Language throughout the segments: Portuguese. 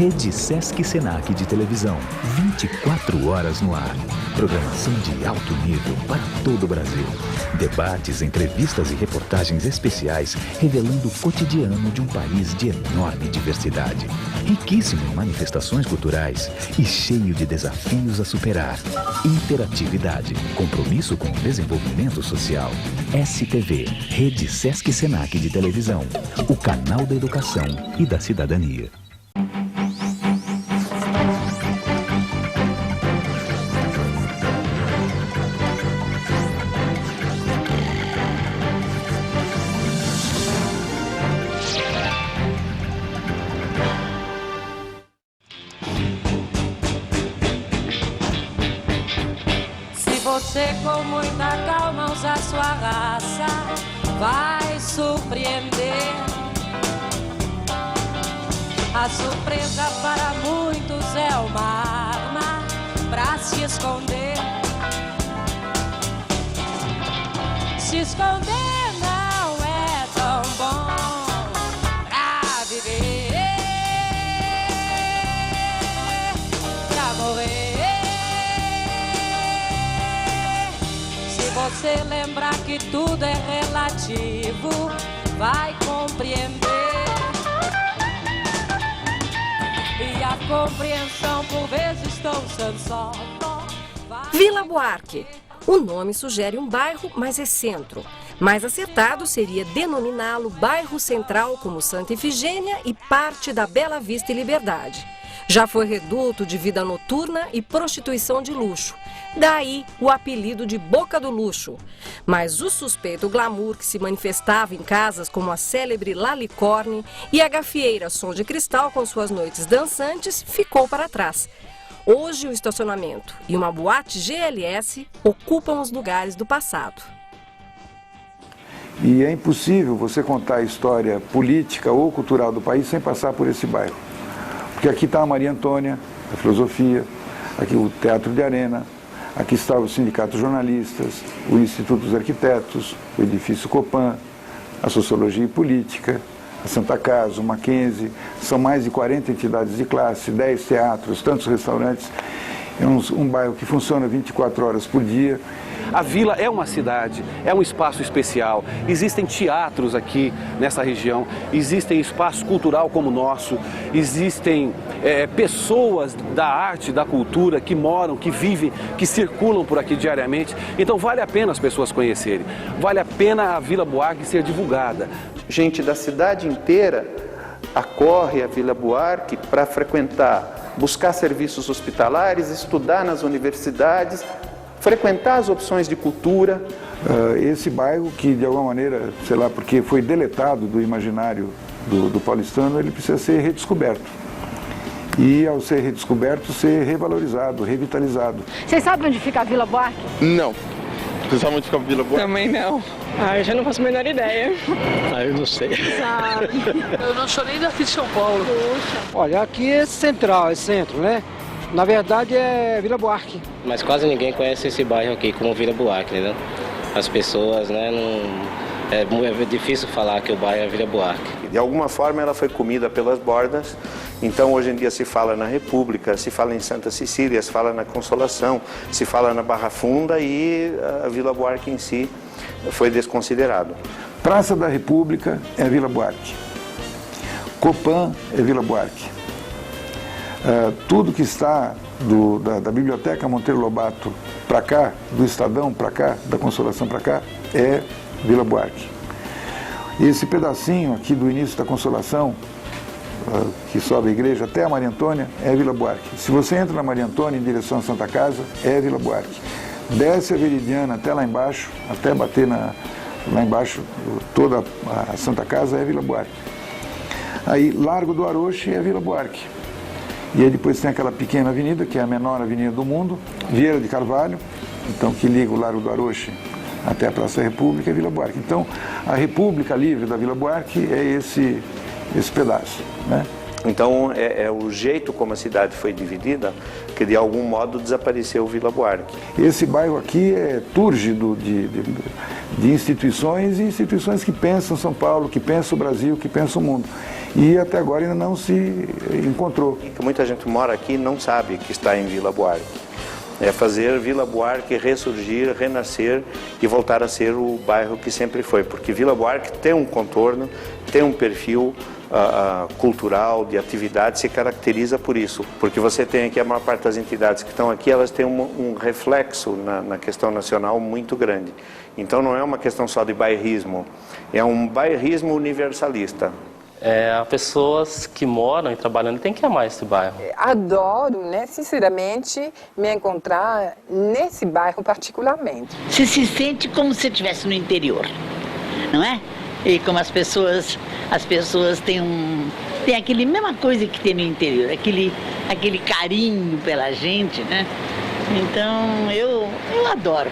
Rede Sesc Senac de televisão, 24 horas no ar. Programação de alto nível para todo o Brasil. Debates, entrevistas e reportagens especiais revelando o cotidiano de um país de enorme diversidade. Riquíssimo em manifestações culturais e cheio de desafios a superar. Interatividade, compromisso com o desenvolvimento social. STV, Rede Sesc Senac de televisão, o canal da educação e da cidadania. Você com muita calma usa sua raça, vai surpreender. A surpresa para muitos é uma arma pra se esconder. Se esconder não é tão bom pra viver, pra morrer. Você lembrar que tudo é relativo, vai compreender. E a compreensão por vezes tão só. Vila Buarque. O nome sugere um bairro, mas é centro. Mais acertado seria denominá-lo bairro central, como Santa Efigênia e parte da Bela Vista e Liberdade. Já foi reduto de vida noturna e prostituição de luxo. Daí o apelido de Boca do Luxo. Mas o suspeito glamour que se manifestava em casas como a célebre Lalicorne e a gafieira Som de Cristal com suas noites dançantes ficou para trás. Hoje o estacionamento e uma boate GLS ocupam os lugares do passado. E é impossível você contar a história política ou cultural do país sem passar por esse bairro. Porque aqui está a Maria Antônia, a filosofia, aqui o Teatro de Arena, aqui está o Sindicato de Jornalistas, o Instituto dos Arquitetos, o Edifício Copan, a Sociologia e Política, a Santa Casa, o Mackenzie. São mais de 40 entidades de classe, 10 teatros, tantos restaurantes. É um bairro que funciona 24 horas por dia. A vila é uma cidade, é um espaço especial. Existem teatros aqui nessa região, existem espaço cultural como o nosso, existem pessoas da arte, da cultura que moram, que vivem, que circulam por aqui diariamente. Então vale a pena as pessoas conhecerem, vale a pena a Vila Buarque ser divulgada. Gente da cidade inteira acorre à Vila Buarque para frequentar, buscar serviços hospitalares, estudar nas universidades, frequentar as opções de cultura. Esse bairro que, de alguma maneira, sei lá, porque foi deletado do imaginário do paulistano, ele precisa ser redescoberto. E, ao ser redescoberto, ser revalorizado, revitalizado. Vocês sabem onde fica a Vila Buarque? Não. Você sabe onde fica a Vila Buarque? Também não. Eu já não faço a menor ideia. Eu não sei. Sabe. Eu não sou nem daqui de São Paulo. Poxa. Olha, aqui é central, é centro, né? Na verdade é Vila Buarque. Mas quase ninguém conhece esse bairro aqui como Vila Buarque, né? As pessoas, né, é difícil falar que o bairro é Vila Buarque. De alguma forma ela foi comida pelas bordas, então hoje em dia se fala na República, se fala em Santa Cecília, se fala na Consolação, se fala na Barra Funda e a Vila Buarque em si foi desconsiderado. Praça da República é Vila Buarque. Copan é Vila Buarque. Tudo que está da Biblioteca Monteiro Lobato para cá, do Estadão para cá, da Consolação para cá, é Vila Buarque. E esse pedacinho aqui do início da Consolação, que sobe a igreja até a Maria Antônia, é Vila Buarque. Se você entra na Maria Antônia em direção à Santa Casa, é Vila Buarque. Desce a Veridiana até lá embaixo, até bater lá embaixo, toda a Santa Casa é Vila Buarque. Aí, Largo do Aroche é Vila Buarque. E aí depois tem aquela pequena avenida, que é a menor avenida do mundo, Vieira de Carvalho, então que liga o Largo do Aroche até a Praça da República, é Vila Buarque. Então, a República Livre da Vila Buarque é esse pedaço, né? Então é o jeito como a cidade foi dividida que de algum modo desapareceu Vila Buarque. Esse bairro aqui é túrgido de instituições e instituições que pensam São Paulo, que pensam o Brasil, que pensam o mundo. E até agora ainda não se encontrou. Muita gente mora aqui e não sabe que está em Vila Buarque. É fazer Vila Buarque ressurgir, renascer e voltar a ser o bairro que sempre foi. Porque Vila Buarque tem um contorno, tem um perfil cultural, de atividade, se caracteriza por isso. Porque você tem aqui, a maior parte das entidades que estão aqui, elas têm um reflexo na questão nacional muito grande. Então não é uma questão só de bairrismo, é um bairrismo universalista. As pessoas que moram e trabalham têm que amar esse bairro. Adoro, né, sinceramente, me encontrar nesse bairro particularmente. Você se sente como se estivesse no interior, não é? E como as pessoas têm aquele mesma coisa que tem no interior, aquele carinho pela gente, né? Então eu adoro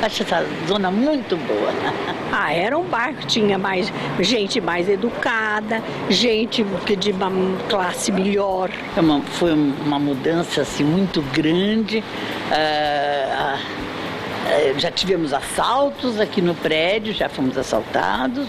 acho essa zona muito boa. Era um bairro que tinha gente mais educada, gente de uma classe melhor. Foi uma mudança assim, muito grande. Já tivemos assaltos aqui no prédio, já fomos assaltados,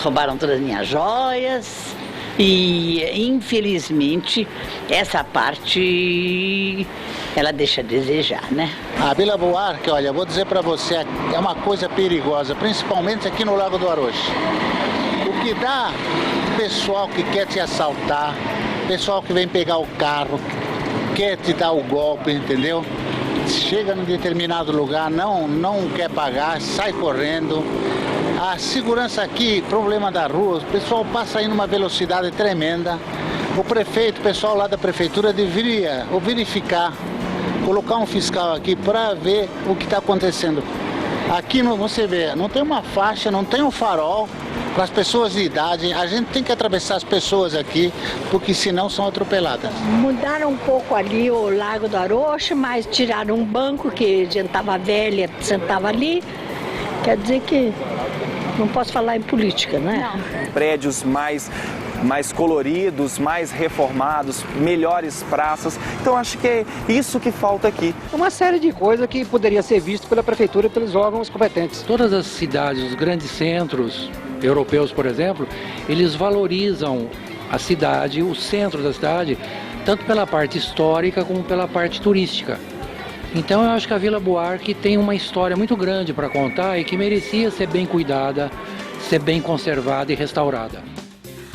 roubaram todas as minhas joias. E, infelizmente, essa parte, ela deixa a desejar, né? A Vila Buarque, olha, vou dizer para você, é uma coisa perigosa, principalmente aqui no Lago do Aroche. O que dá pessoal que quer te assaltar, pessoal que vem pegar o carro, quer te dar o golpe, entendeu? Chega num determinado lugar, não quer pagar, sai correndo. A segurança aqui, problema da rua, o pessoal passa aí numa velocidade tremenda. O prefeito, o pessoal lá da prefeitura deveria verificar, colocar um fiscal aqui para ver o que está acontecendo. Aqui você vê, não tem uma faixa, não tem um farol para as pessoas de idade. A gente tem que atravessar as pessoas aqui, porque senão são atropeladas. Mudaram um pouco ali o Lago do Aroche, mas tiraram um banco que a gente estava velha, sentava ali. Quer dizer que não posso falar em política, né? Não. Prédios mais coloridos, mais reformados, melhores praças. Então acho que é isso que falta aqui. Uma série de coisas que poderia ser visto pela prefeitura e pelos órgãos competentes. Todas as cidades, os grandes centros europeus, por exemplo, eles valorizam a cidade, o centro da cidade, tanto pela parte histórica como pela parte turística. Então eu acho que a Vila Buarque tem uma história muito grande para contar e que merecia ser bem cuidada, ser bem conservada e restaurada.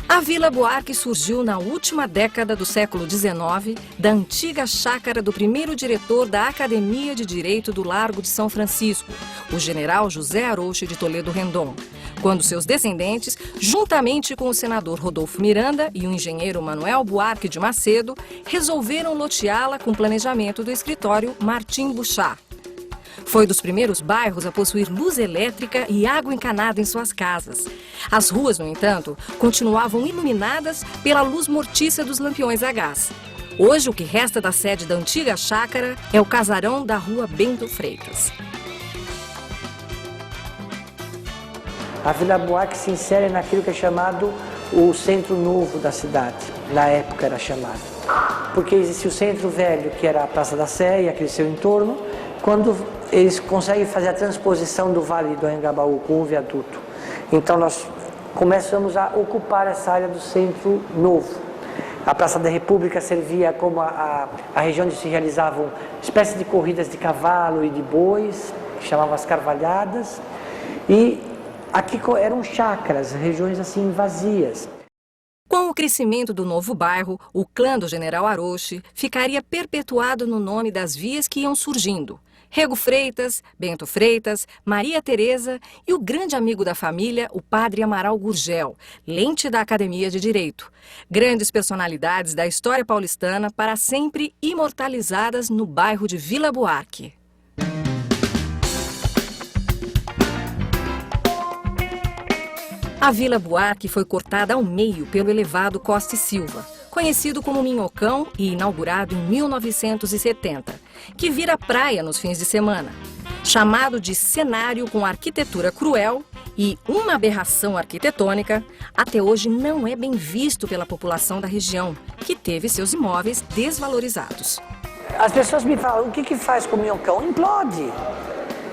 A Vila Buarque surgiu na última década do século XIX, da antiga chácara do primeiro diretor da Academia de Direito do Largo de São Francisco, o general José Arouche de Toledo Rendon, quando seus descendentes, juntamente com o senador Rodolfo Miranda e o engenheiro Manuel Buarque de Macedo, resolveram loteá-la com planejamento do escritório Martim Buchá. Foi dos primeiros bairros a possuir luz elétrica e água encanada em suas casas. As ruas, no entanto, continuavam iluminadas pela luz mortiça dos lampiões a gás. Hoje, o que resta da sede da antiga chácara é o casarão da Rua Bento Freitas. A Vila Buarque se insere naquilo que é chamado o centro novo da cidade. Na época era chamado. Porque existia o centro velho, que era a Praça da Sé e aquele seu entorno, quando eles conseguem fazer a transposição do Vale do Anhangabaú com o viaduto. Então nós começamos a ocupar essa área do centro novo. A Praça da República servia como a região onde se realizavam espécies de corridas de cavalo e de bois, que chamavam as carvalhadas, e aqui eram chácaras, regiões assim vazias. Com o crescimento do novo bairro, o clã do general Arouche ficaria perpetuado no nome das vias que iam surgindo. Rego Freitas, Bento Freitas, Maria Tereza e o grande amigo da família, o padre Amaral Gurgel, lente da Academia de Direito. Grandes personalidades da história paulistana para sempre imortalizadas no bairro de Vila Buarque. A Vila Buarque foi cortada ao meio pelo elevado Costa e Silva, conhecido como Minhocão e inaugurado em 1970, que vira praia nos fins de semana. Chamado de cenário com arquitetura cruel e uma aberração arquitetônica, até hoje não é bem visto pela população da região, que teve seus imóveis desvalorizados. As pessoas me falam, o que faz com o minhocão? Implode.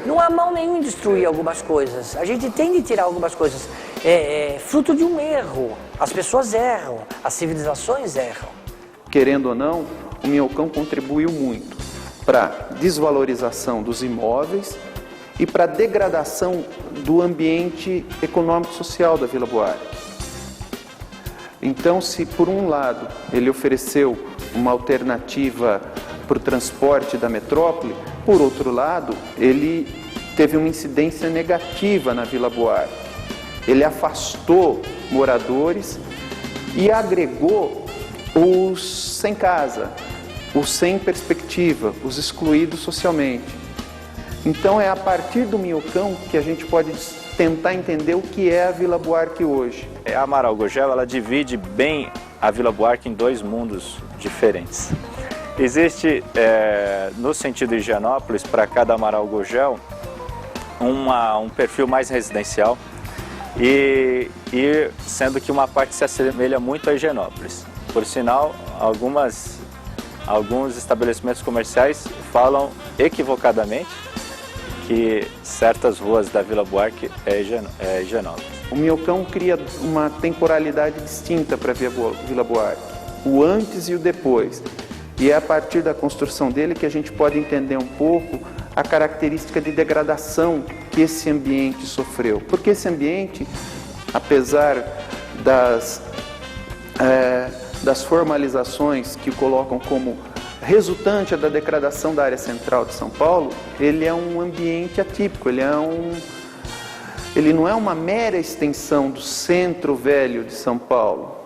Não há mão nenhuma em destruir algumas coisas. A gente tem de tirar algumas coisas. É fruto de um erro. As pessoas erram, as civilizações erram. Querendo ou não, o minhocão contribuiu muito para a desvalorização dos imóveis e para a degradação do ambiente econômico-social da Vila Buarque. Então, se por um lado ele ofereceu uma alternativa para o transporte da metrópole, por outro lado, ele teve uma incidência negativa na Vila Buarque. Ele afastou moradores e agregou os sem casa, os sem perspectiva, os excluídos socialmente. Então é a partir do minhocão que a gente pode tentar entender o que é a Vila Buarque hoje. A Amaral Gurgel, ela divide bem a Vila Buarque em dois mundos diferentes. Existe, no sentido de Higienópolis, para cada Amaral Gurgel, um perfil mais residencial e sendo que uma parte se assemelha muito a Higienópolis. Por sinal, alguns estabelecimentos comerciais falam equivocadamente que certas ruas da Vila Buarque é Higienópolis. O minhocão cria uma temporalidade distinta para a Vila Buarque, o antes e o depois. E é a partir da construção dele que a gente pode entender um pouco a característica de degradação que esse ambiente sofreu. Porque esse ambiente, apesar das formalizações que o colocam como resultante da degradação da área central de São Paulo, ele é um ambiente atípico, ele não é uma mera extensão do centro velho de São Paulo.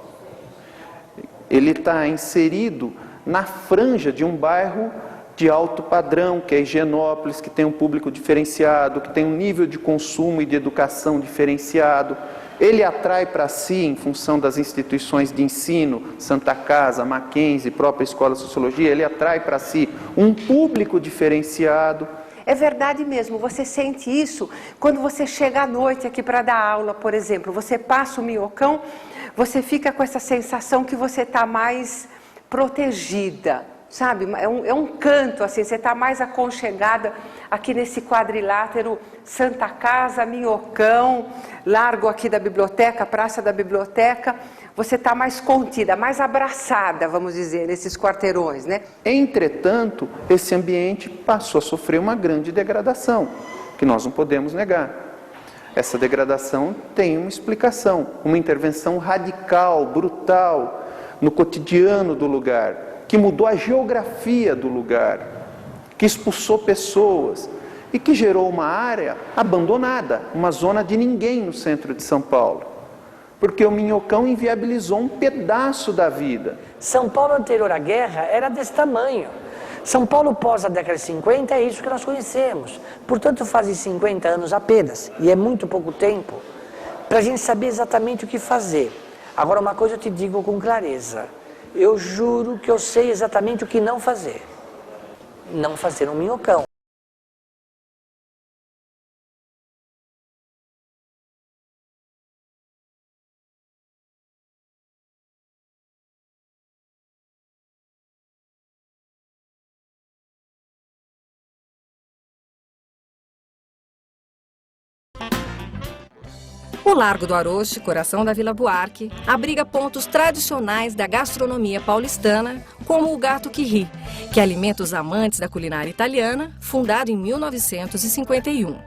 Ele está inserido na franja de um bairro de alto padrão, que é Higienópolis, que tem um público diferenciado, que tem um nível de consumo e de educação diferenciado. Ele atrai para si, em função das instituições de ensino, Santa Casa, Mackenzie, própria Escola de Sociologia, ele atrai para si um público diferenciado. É verdade mesmo, você sente isso quando você chega à noite aqui para dar aula, por exemplo. Você passa o minhocão, você fica com essa sensação que você está mais protegida, sabe? É um canto, assim, você está mais aconchegada aqui nesse quadrilátero Santa Casa, Minhocão, Largo aqui da Biblioteca, Praça da Biblioteca. Você está mais contida, mais abraçada, vamos dizer, nesses quarteirões, né? Entretanto, esse ambiente passou a sofrer uma grande degradação, que nós não podemos negar. Essa degradação tem uma explicação, uma intervenção radical, brutal, no cotidiano do lugar, que mudou a geografia do lugar, que expulsou pessoas e que gerou uma área abandonada, uma zona de ninguém no centro de São Paulo. Porque o minhocão inviabilizou um pedaço da vida. São Paulo anterior à guerra era desse tamanho. São Paulo pós a década de 50 é isso que nós conhecemos. Portanto, fazem 50 anos apenas, e é muito pouco tempo, para a gente saber exatamente o que fazer. Agora, uma coisa eu te digo com clareza. Eu juro que eu sei exatamente o que não fazer. Não fazer um minhocão. O Largo do Aroche, coração da Vila Buarque, abriga pontos tradicionais da gastronomia paulistana, como o Gato que Ri, que alimenta os amantes da culinária italiana, fundado em 1951,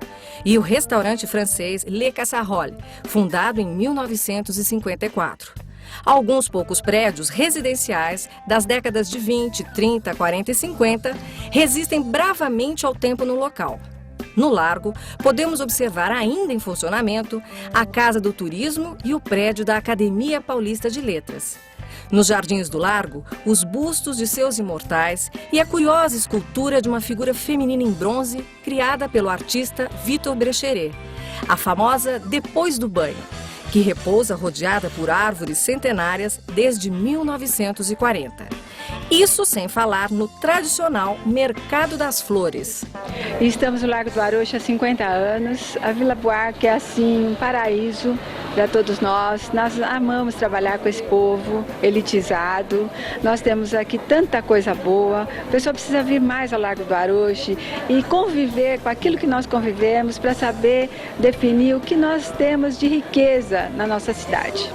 e o restaurante francês Le Casserole, fundado em 1954. Alguns poucos prédios residenciais das décadas de 20, 30, 40 e 50 resistem bravamente ao tempo no local. No Largo, podemos observar ainda em funcionamento a Casa do Turismo e o prédio da Academia Paulista de Letras. Nos jardins do Largo, os bustos de seus imortais e a curiosa escultura de uma figura feminina em bronze criada pelo artista Vitor Brecheret, a famosa Depois do Banho, que repousa rodeada por árvores centenárias desde 1940. Isso sem falar no tradicional Mercado das Flores. Estamos no Largo do Arocho há 50 anos. A Vila Buarque é assim um paraíso para todos nós. Nós amamos trabalhar com esse povo elitizado. Nós temos aqui tanta coisa boa. A pessoa precisa vir mais ao Largo do Arocho e conviver com aquilo que nós convivemos para saber definir o que nós temos de riqueza na nossa cidade.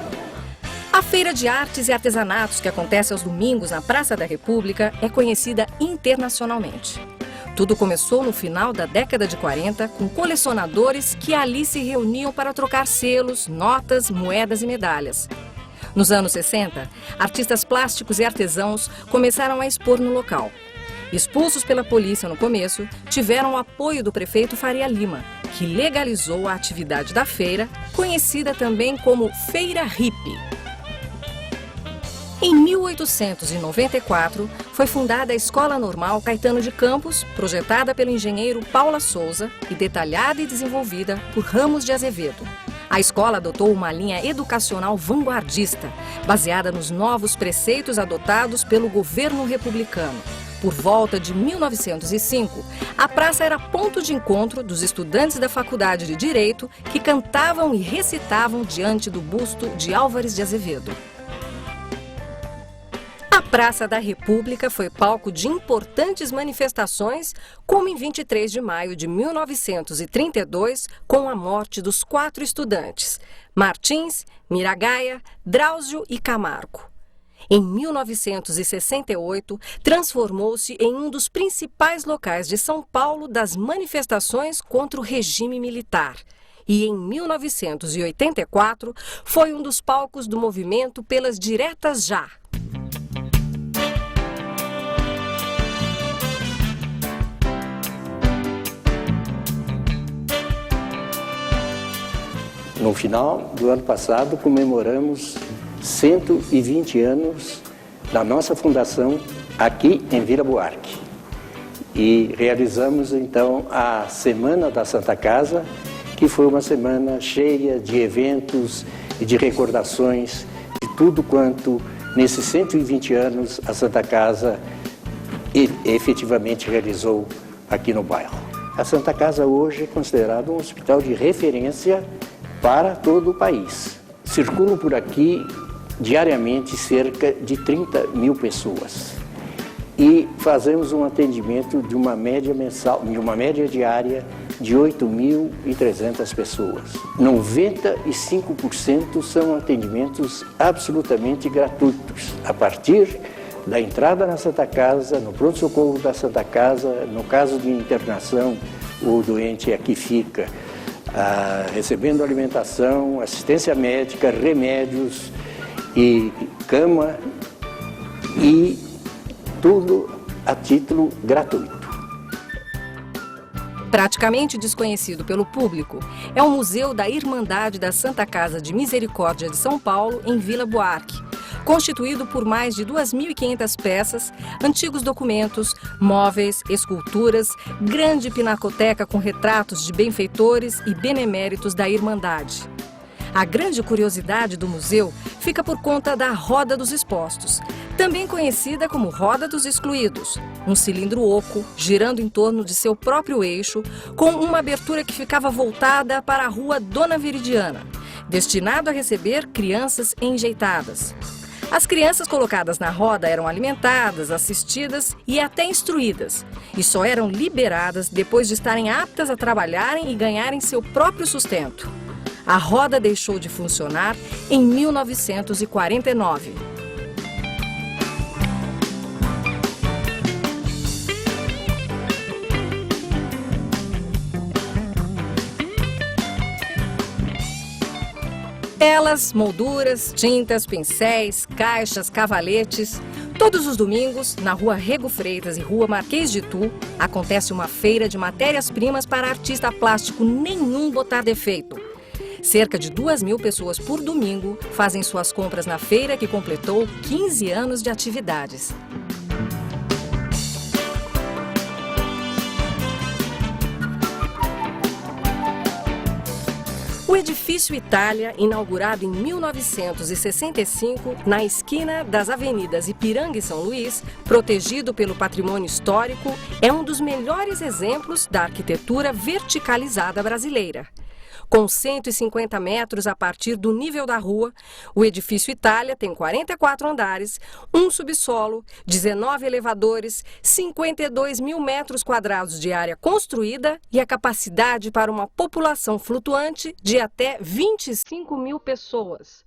A Feira de Artes e Artesanatos, que acontece aos domingos na Praça da República, é conhecida internacionalmente. Tudo começou no final da década de 40, com colecionadores que ali se reuniam para trocar selos, notas, moedas e medalhas. Nos anos 60, artistas plásticos e artesãos começaram a expor no local. Expulsos pela polícia no começo, tiveram o apoio do prefeito Faria Lima, que legalizou a atividade da feira, conhecida também como Feira Hippie. Em 1894, foi fundada a Escola Normal Caetano de Campos, projetada pelo engenheiro Paula Souza e detalhada e desenvolvida por Ramos de Azevedo. A escola adotou uma linha educacional vanguardista, baseada nos novos preceitos adotados pelo governo republicano. Por volta de 1905, a praça era ponto de encontro dos estudantes da Faculdade de Direito que cantavam e recitavam diante do busto de Álvares de Azevedo. A Praça da República foi palco de importantes manifestações, como em 23 de maio de 1932, com a morte dos 4 estudantes, Martins, Miragaia, Drauzio e Camargo. Em 1968, transformou-se em um dos principais locais de São Paulo das manifestações contra o regime militar. E em 1984, foi um dos palcos do movimento pelas Diretas Já. No final do ano passado, comemoramos 120 anos da nossa fundação aqui em Vila Buarque. E realizamos, então, a Semana da Santa Casa, que foi uma semana cheia de eventos e de recordações de tudo quanto, nesses 120 anos, a Santa Casa efetivamente realizou aqui no bairro. A Santa Casa hoje é considerado um hospital de referência para todo o país. Circulam por aqui diariamente cerca de 30 mil pessoas e fazemos um atendimento de uma média mensal, de uma média diária de 8.300 pessoas. 95% são atendimentos absolutamente gratuitos, a partir da entrada na Santa Casa, no pronto-socorro da Santa Casa, no caso de internação, o doente aqui fica recebendo alimentação, assistência médica, remédios e cama, e tudo a título gratuito. Praticamente desconhecido pelo público, é o Museu da Irmandade da Santa Casa de Misericórdia de São Paulo, em Vila Buarque, constituído por mais de 2.500 peças, antigos documentos, móveis, esculturas, grande pinacoteca com retratos de benfeitores e beneméritos da Irmandade. A grande curiosidade do museu fica por conta da Roda dos Expostos, também conhecida como Roda dos Excluídos, um cilindro oco girando em torno de seu próprio eixo, com uma abertura que ficava voltada para a rua Dona Veridiana, destinado a receber crianças enjeitadas. As crianças colocadas na roda eram alimentadas, assistidas e até instruídas, e só eram liberadas depois de estarem aptas a trabalharem e ganharem seu próprio sustento. A roda deixou de funcionar em 1949. Telas, molduras, tintas, pincéis, caixas, cavaletes. Todos os domingos, na Rua Rego Freitas e Rua Marquês de Tu, acontece uma feira de matérias-primas para artista plástico nenhum botar defeito. Cerca de 2.000 pessoas por domingo fazem suas compras na feira, que completou 15 anos de atividades. O O edifício Itália, inaugurado em 1965, na esquina das avenidas Ipiranga e São Luís, protegido pelo patrimônio histórico, é um dos melhores exemplos da arquitetura verticalizada brasileira. Com 150 metros a partir do nível da rua, o edifício Itália tem 44 andares, um subsolo, 19 elevadores, 52 mil metros quadrados de área construída e a capacidade para uma população flutuante de até 25 mil pessoas.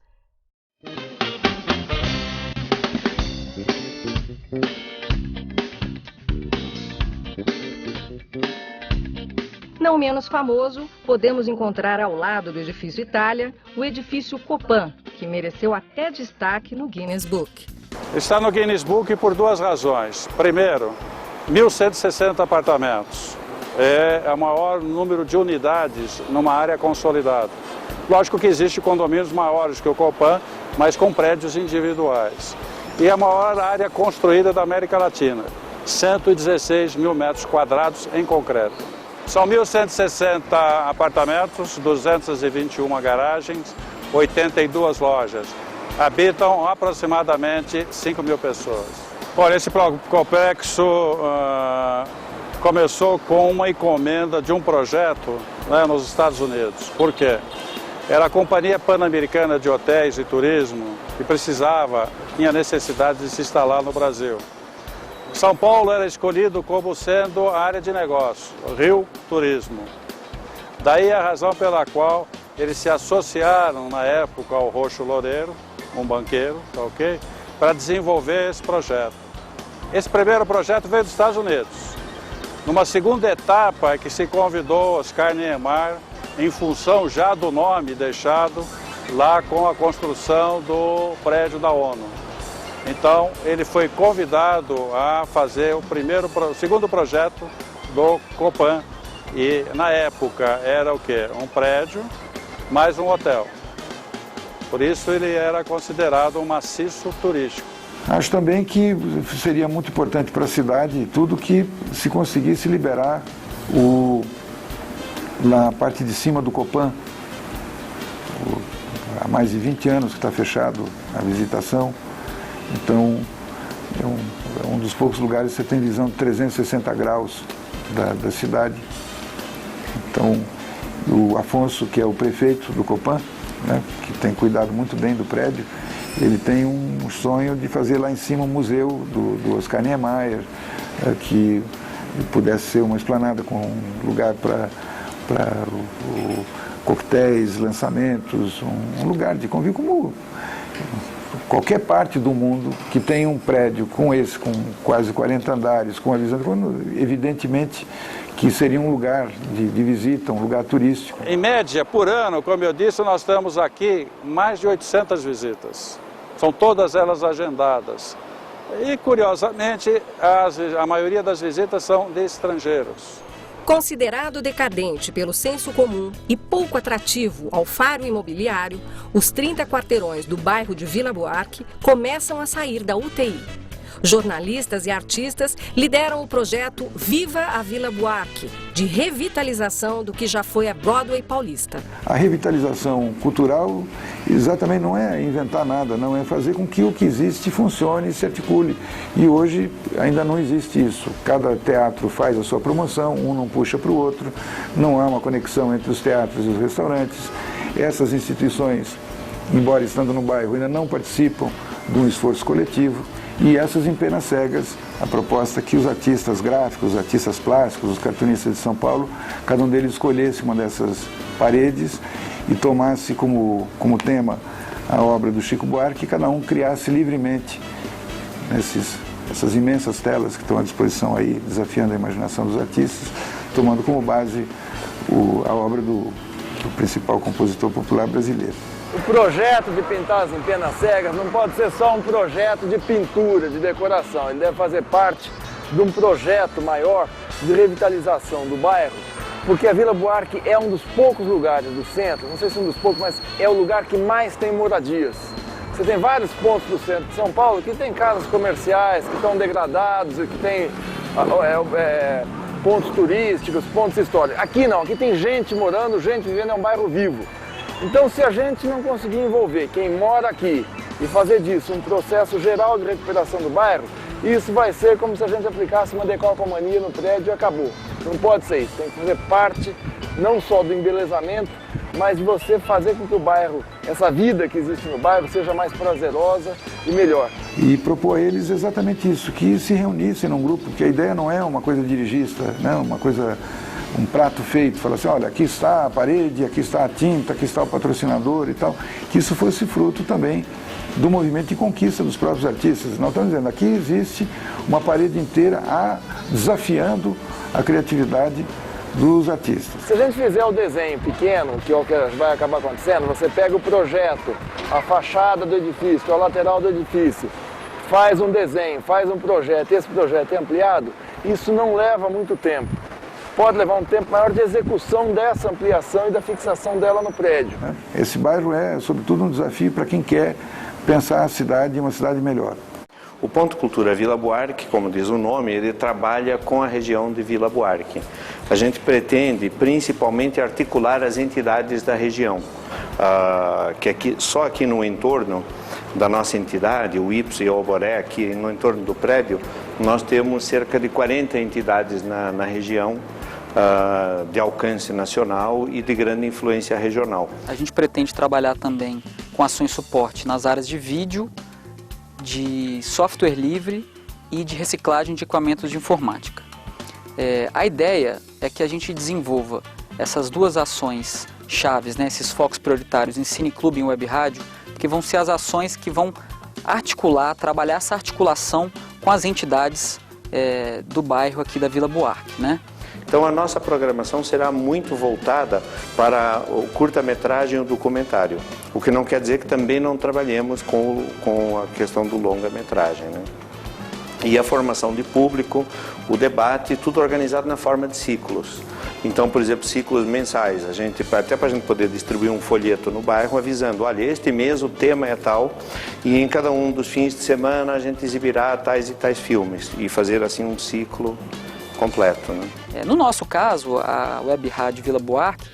Não menos famoso, podemos encontrar ao lado do edifício Itália o edifício Copan, que mereceu até destaque no Guinness Book. Está no Guinness Book por duas razões. Primeiro, 1.160 apartamentos. É o maior número de unidades numa área consolidada. Lógico que existem condomínios maiores que o Copan, mas com prédios individuais. E a maior área construída da América Latina, 116 mil metros quadrados em concreto. São 1.160 apartamentos, 221 garagens, 82 lojas. Habitam aproximadamente 5 mil pessoas. Olha, esse complexo começou com uma encomenda de um projeto, né, nos Estados Unidos. Por quê? Era a Companhia Pan-Americana de Hotéis e Turismo que tinha necessidade de se instalar no Brasil. São Paulo era escolhido como sendo a área de negócio, Rio Turismo. Daí a razão pela qual eles se associaram na época ao Roxo Loureiro, um banqueiro, ok? Para desenvolver esse projeto. Esse primeiro projeto veio dos Estados Unidos. Numa segunda etapa é que se convidou Oscar Niemeyer, em função já do nome deixado lá com a construção do prédio da ONU. Então, ele foi convidado a fazer o segundo projeto do Copan. E, na época, era o quê? Um prédio mais um hotel. Por isso, ele era considerado um maciço turístico. Acho também que seria muito importante para a cidade tudo que se conseguisse liberar na parte de cima do Copan. Há mais de 20 anos que está fechado a visitação. Então, é um dos poucos lugares que você tem visão de 360 graus da cidade. Então, o Afonso, que é o prefeito do Copan, né, que tem cuidado muito bem do prédio, ele tem um sonho de fazer lá em cima um museu do Oscar Niemeyer, que pudesse ser uma esplanada com um lugar para coquetéis, lançamentos, um lugar de convívio como qualquer parte do mundo que tem um prédio com quase 40 andares, com a visão, evidentemente que seria um lugar de visita, um lugar turístico. Em média, por ano, como eu disse, nós temos aqui mais de 800 visitas. São todas elas agendadas. E, curiosamente, a maioria das visitas são de estrangeiros. Considerado decadente pelo senso comum e pouco atrativo ao faro imobiliário, os 30 quarteirões do bairro de Vila Buarque começam a sair da UTI. Jornalistas e artistas lideram o projeto Viva a Vila Buarque, de revitalização do que já foi a Broadway paulista. A revitalização cultural exatamente não é inventar nada, não é fazer com que o que existe funcione e se articule. E hoje ainda não existe isso. Cada teatro faz a sua promoção, um não puxa para o outro, não há uma conexão entre os teatros e os restaurantes. Essas instituições, embora estando no bairro, ainda não participam de um esforço coletivo. E essas em penas cegas, a proposta é que os artistas gráficos, os artistas plásticos, os cartunistas de São Paulo, cada um deles escolhesse uma dessas paredes e tomasse como tema a obra do Chico Buarque e cada um criasse livremente essas imensas telas que estão à disposição aí, desafiando a imaginação dos artistas, tomando como base a obra do principal compositor popular brasileiro. O projeto de pintar em penas cegas não pode ser só um projeto de pintura, de decoração. Ele deve fazer parte de um projeto maior de revitalização do bairro, porque a Vila Buarque é um dos poucos lugares do centro, não sei se um dos poucos, mas é o lugar que mais tem moradias. Você tem vários pontos do centro de São Paulo que tem casas comerciais, que estão degradados, que tem pontos turísticos, pontos históricos. Aqui não, aqui tem gente morando, gente vivendo, é um bairro vivo. Então, se a gente não conseguir envolver quem mora aqui e fazer disso um processo geral de recuperação do bairro, isso vai ser como se a gente aplicasse uma decalcomania no prédio e acabou. Não pode ser isso, tem que fazer parte não só do embelezamento, mas de você fazer com que o bairro, essa vida que existe no bairro, seja mais prazerosa e melhor. E propor a eles exatamente isso, que se reunissem num grupo, que a ideia não é uma coisa dirigista, né? Uma coisa, um prato feito, falar assim, olha, aqui está a parede, aqui está a tinta, aqui está o patrocinador e tal, que isso fosse fruto também do movimento de conquista dos próprios artistas. Nós estamos dizendo, aqui existe uma parede inteira desafiando a criatividade dos artistas. Se a gente fizer o desenho pequeno, que é o que vai acabar acontecendo, você pega o projeto, a fachada do edifício, a lateral do edifício, faz um desenho, faz um projeto, esse projeto é ampliado, isso não leva muito tempo. Pode levar um tempo maior de execução dessa ampliação e da fixação dela no prédio. Esse bairro é, sobretudo, um desafio para quem quer pensar a cidade em uma cidade melhor. O Ponto Cultura Vila Buarque, como diz o nome, ele trabalha com a região de Vila Buarque. A gente pretende principalmente articular as entidades da região, que aqui, só aqui no entorno da nossa entidade, o IPS e o Alboré, aqui no entorno do prédio, nós temos cerca de 40 entidades na região, de alcance nacional e de grande influência regional. A gente pretende trabalhar também com ações de suporte nas áreas de vídeo, de software livre e de reciclagem de equipamentos de informática. A ideia é que a gente desenvolva essas duas ações chaves, né, esses focos prioritários em Cineclube e Web Rádio, que vão ser as ações que vão articular, trabalhar essa articulação com as entidades do bairro aqui da Vila Buarque, né? Então a nossa programação será muito voltada para o curta-metragem e o documentário, o que não quer dizer que também não trabalhemos com a questão do longa-metragem, né? E a formação de público, o debate, tudo organizado na forma de ciclos. Então, por exemplo, ciclos mensais, até para a gente poder distribuir um folheto no bairro avisando, olha, este mês o tema é tal, e em cada um dos fins de semana a gente exibirá tais e tais filmes, e fazer assim um ciclo completo, né? No nosso caso, a Web Rádio Vila Buarque,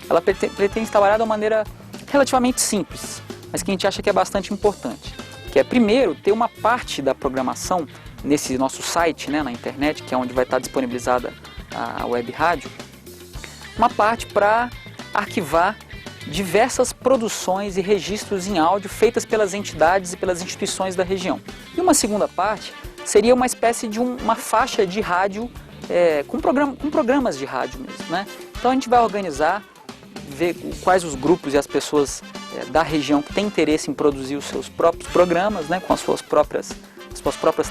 ela pretende trabalhar de uma maneira relativamente simples, mas que a gente acha que é bastante importante, que é, primeiro, ter uma parte da programação nesse nosso site, né, na internet, que é onde vai estar disponibilizada a Web Rádio, uma parte para arquivar diversas produções e registros em áudio feitas pelas entidades e pelas instituições da região. E uma segunda parte seria uma espécie de uma faixa de rádio com programas de rádio mesmo, né? Então a gente vai organizar, ver quais os grupos e as pessoas da região que têm interesse em produzir os seus próprios programas, né, com as suas próprias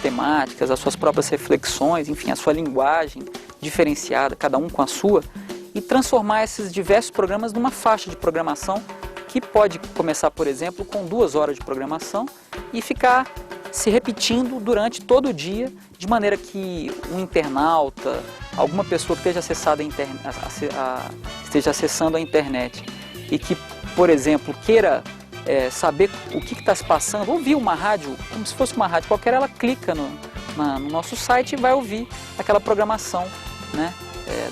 temáticas, as suas próprias reflexões, enfim, a sua linguagem diferenciada, cada um com a sua, e transformar esses diversos programas numa faixa de programação que pode começar, por exemplo, com 2 horas de programação e ficar se repetindo durante todo o dia, de maneira que um internauta, alguma pessoa que esteja acessando a internet e que, por exemplo, queira saber o que está se passando, ouvir uma rádio, como se fosse uma rádio qualquer, ela clica no nosso site e vai ouvir aquela programação, né,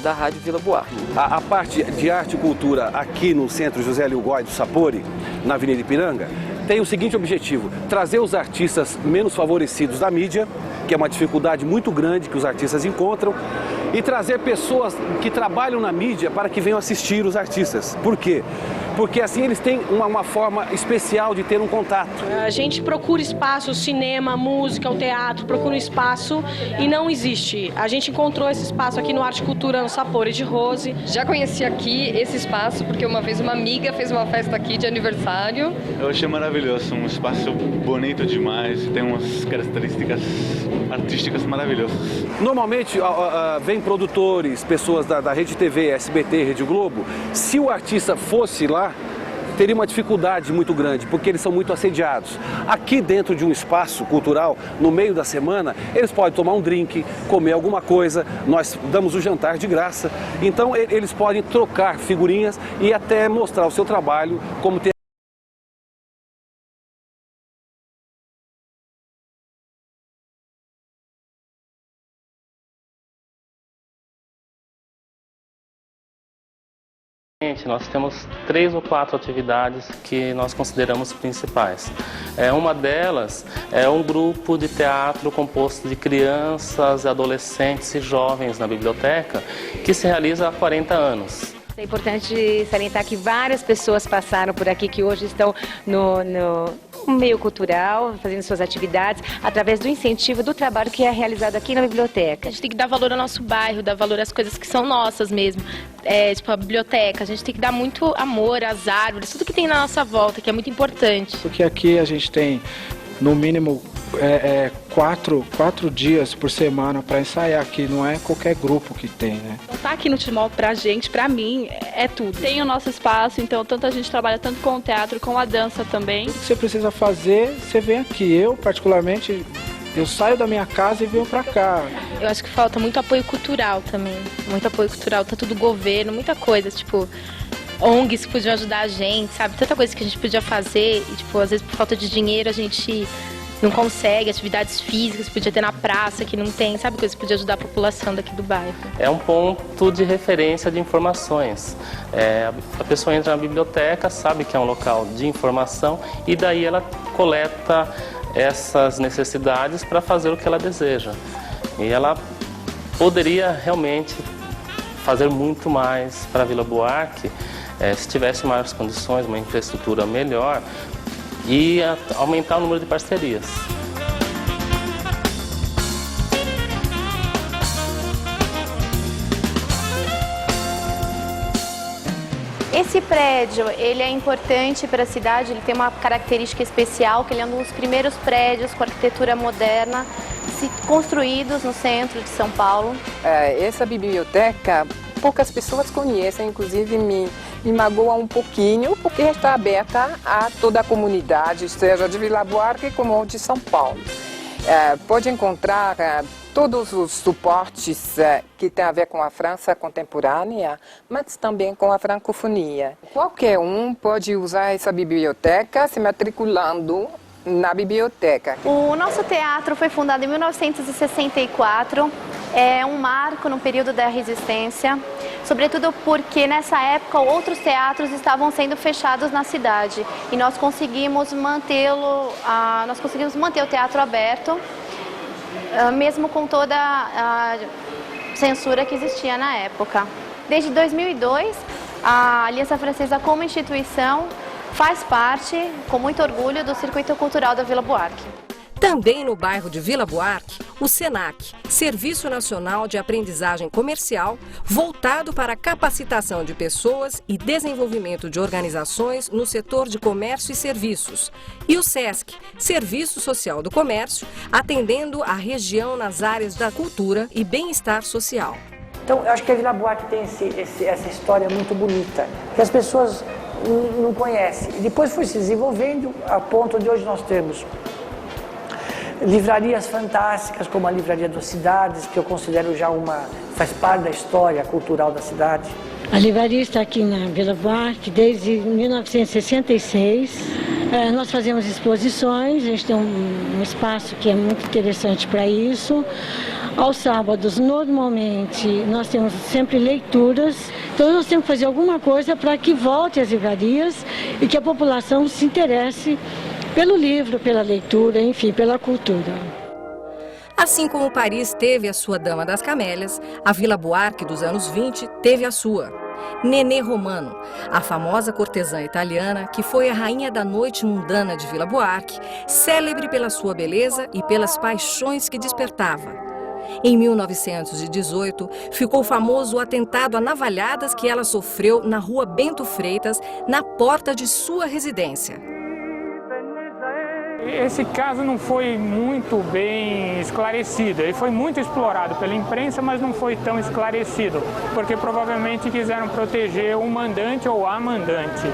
da Rádio Vila Buarque. A parte de arte e cultura aqui no Centro José Lio Goy do Sapori, na Avenida Ipiranga, tem o seguinte objetivo: trazer os artistas menos favorecidos da mídia, que é uma dificuldade muito grande que os artistas encontram, e trazer pessoas que trabalham na mídia para que venham assistir os artistas. Por quê? Porque assim eles têm uma forma especial de ter um contato. A gente procura espaço, cinema, música, o teatro, procura um espaço e não existe. A gente encontrou esse espaço aqui no Arte e Cultura, no Sapori de Rose. Já conheci aqui esse espaço porque uma vez uma amiga fez uma festa aqui de aniversário. Eu achei maravilhoso, um espaço bonito demais, tem umas características artísticas maravilhosas. Normalmente vem produtores, pessoas da Rede TV, SBT, Rede Globo. Se o artista fosse lá, teria uma dificuldade muito grande, porque eles são muito assediados. Aqui dentro de um espaço cultural, no meio da semana, eles podem tomar um drink, comer alguma coisa, nós damos o jantar de graça. Então eles podem trocar figurinhas e até mostrar o seu trabalho como tem. Nós temos 3 ou 4 atividades que nós consideramos principais. Uma delas é um grupo de teatro composto de crianças, adolescentes e jovens na biblioteca, que se realiza há 40 anos. É importante salientar que várias pessoas passaram por aqui que hoje estão no meio cultural, fazendo suas atividades, através do incentivo do trabalho que é realizado aqui na biblioteca. A gente tem que dar valor ao nosso bairro, dar valor às coisas que são nossas mesmo, tipo a biblioteca. A gente tem que dar muito amor às árvores, tudo que tem na nossa volta, que é muito importante. Porque aqui a gente tem, no mínimo, 4 dias por semana para ensaiar, que não é qualquer grupo que tem, né? Então tá aqui no Timol pra gente, pra mim, é tudo. Tem o nosso espaço, então tanto a gente trabalha tanto com o teatro, com a dança também. Tudo que você precisa fazer, você vem aqui. Eu, particularmente, eu saio da minha casa e venho pra cá. Eu acho que falta muito apoio cultural também, muito apoio cultural, tanto do governo, muita coisa, tipo... ONGs que podiam ajudar a gente, sabe? Tanta coisa que a gente podia fazer e, tipo, às vezes por falta de dinheiro a gente não consegue, atividades físicas podia ter na praça que não tem, sabe? Coisa que podia ajudar a população daqui do bairro. É um ponto de referência de informações. A pessoa entra na biblioteca, sabe que é um local de informação e daí ela coleta essas necessidades para fazer o que ela deseja. E ela poderia realmente fazer muito mais para a Vila Buarque, se tivesse maiores condições, uma infraestrutura melhor e aumentar o número de parcerias. Esse prédio, ele é importante para a cidade, ele tem uma característica especial, que ele é um dos primeiros prédios com arquitetura moderna construídos no centro de São Paulo. Essa biblioteca, poucas pessoas conhecem, inclusive me magoa um pouquinho, porque está aberta a toda a comunidade, seja de Vila Buarque como de São Paulo. Pode encontrar todos os suportes que têm a ver com a França contemporânea, mas também com a francofonia. Qualquer um pode usar essa biblioteca se matriculando na biblioteca. O nosso teatro foi fundado em 1964, é um marco no período da Resistência, sobretudo porque nessa época outros teatros estavam sendo fechados na cidade e nós conseguimos manter o teatro aberto, mesmo com toda a censura que existia na época. Desde 2002, a Aliança Francesa como instituição faz parte, com muito orgulho, do Circuito Cultural da Vila Buarque. Também no bairro de Vila Buarque, o SENAC, Serviço Nacional de Aprendizagem Comercial, voltado para a capacitação de pessoas e desenvolvimento de organizações no setor de comércio e serviços. E o SESC, Serviço Social do Comércio, atendendo a região nas áreas da cultura e bem-estar social. Então, eu acho que a Vila Buarque tem essa história muito bonita, que as pessoas não conhecem. E depois foi se desenvolvendo a ponto de hoje nós temos livrarias fantásticas, como a Livraria das Cidades, que eu considero já faz parte da história cultural da cidade. A livraria está aqui na Vila Buarque desde 1966. Nós fazemos exposições, a gente tem um espaço que é muito interessante para isso. Aos sábados, normalmente, nós temos sempre leituras, então nós temos que fazer alguma coisa para que volte às livrarias e que a população se interesse pelo livro, pela leitura, enfim, pela cultura. Assim como Paris teve a sua Dama das Camélias, a Vila Buarque dos anos 20 teve a sua. Nenê Romano, a famosa cortesã italiana que foi a rainha da noite mundana de Vila Buarque, célebre pela sua beleza e pelas paixões que despertava. Em 1918, ficou famoso o atentado a navalhadas que ela sofreu na rua Bento Freitas, na porta de sua residência. Esse caso não foi muito bem esclarecido, ele foi muito explorado pela imprensa, mas não foi tão esclarecido, porque provavelmente quiseram proteger o mandante ou a mandante.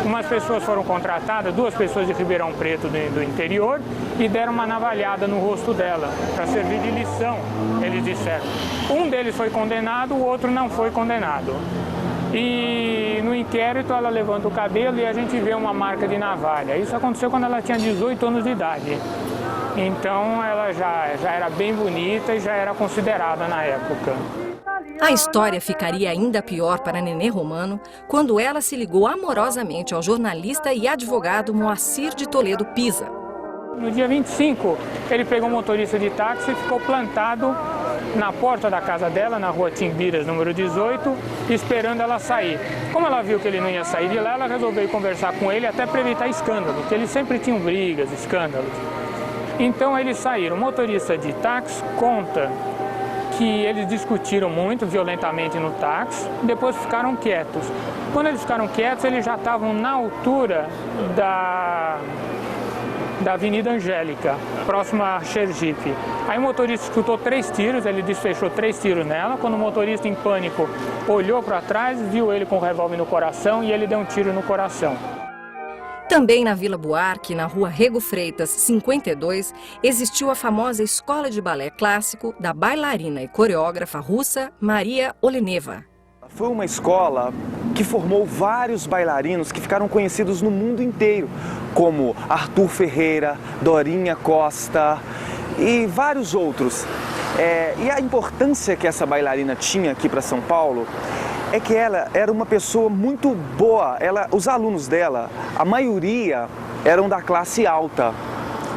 Umas pessoas foram contratadas, 2 pessoas de Ribeirão Preto do interior, e deram uma navalhada no rosto dela, para servir de lição, eles disseram. Um deles foi condenado, o outro não foi condenado. E no inquérito ela levanta o cabelo e a gente vê uma marca de navalha. Isso aconteceu quando ela tinha 18 anos de idade. Então ela já era bem bonita e já era considerada na época. A história ficaria ainda pior para Nenê Romano quando ela se ligou amorosamente ao jornalista e advogado Moacir de Toledo Pisa. No dia 25, ele pegou um motorista de táxi e ficou plantado na porta da casa dela, na rua Timbiras, número 18, esperando ela sair. Como ela viu que ele não ia sair de lá, ela resolveu conversar com ele até para evitar escândalo, porque eles sempre tinham brigas, escândalos. Então eles saíram. O motorista de táxi conta que eles discutiram muito violentamente no táxi, depois ficaram quietos. Quando eles ficaram quietos, eles já estavam na altura da Avenida Angélica, próxima a Sergipe. Aí o motorista escutou 3 tiros, ele desfechou 3 tiros nela. Quando o motorista, em pânico, olhou para trás, viu ele com o revólver no coração e ele deu um tiro no coração. Também na Vila Buarque, na rua Rego Freitas, 52, existiu a famosa escola de balé clássico da bailarina e coreógrafa russa Maria Oleneva. Foi uma escola que formou vários bailarinos que ficaram conhecidos no mundo inteiro, como Arthur Ferreira, Dorinha Costa e vários outros. E a importância que essa bailarina tinha aqui para São Paulo é que ela era uma pessoa muito boa. Os alunos dela, a maioria eram da classe alta